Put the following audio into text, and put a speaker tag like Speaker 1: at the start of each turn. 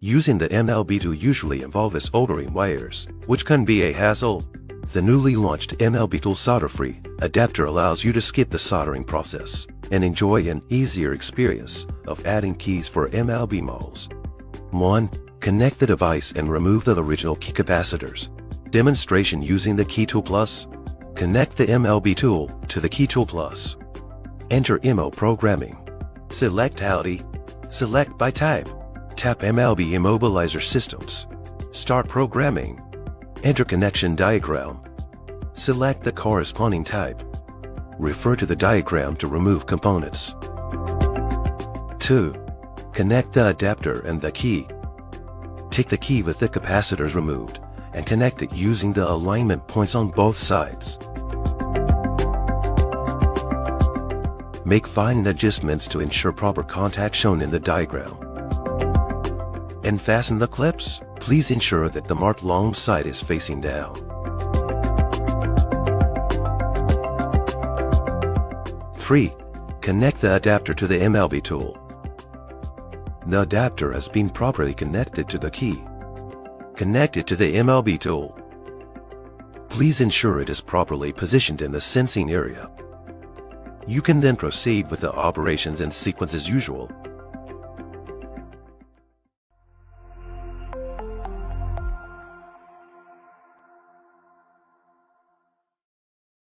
Speaker 1: Using the MLB-Tool usually involves soldering wires, which can be a hassle. The newly launched MLB-Tool solder-free adapter allows you to skip the soldering process and enjoy an easier experience of adding keys for MLB models. 1. Connect the device and remove the original key capacitors. Demonstration using the Key Tool Plus. Connect the MLB-Tool to the Key Tool Plus. Enter MO programming. Select Quality. Select by type. Tap MLB Immobilizer Systems. Start programming. Enter connection diagram. Select the corresponding type. Refer to the diagram to remove components. 2. Connect the adapter and the key. Take the key with the capacitors removed and connect it using the alignment points on both sides. Make fine adjustments to ensure proper contact shown in the diagram. And fasten the clips. Please ensure that the marked long side is facing down. 3. Connect the adapter to the MLB-Tool. The adapter has been properly connected to the key. Connect it to the MLB-Tool. Please ensure it is properly positioned in the sensing area. You can then proceed with the operations and sequence as usual.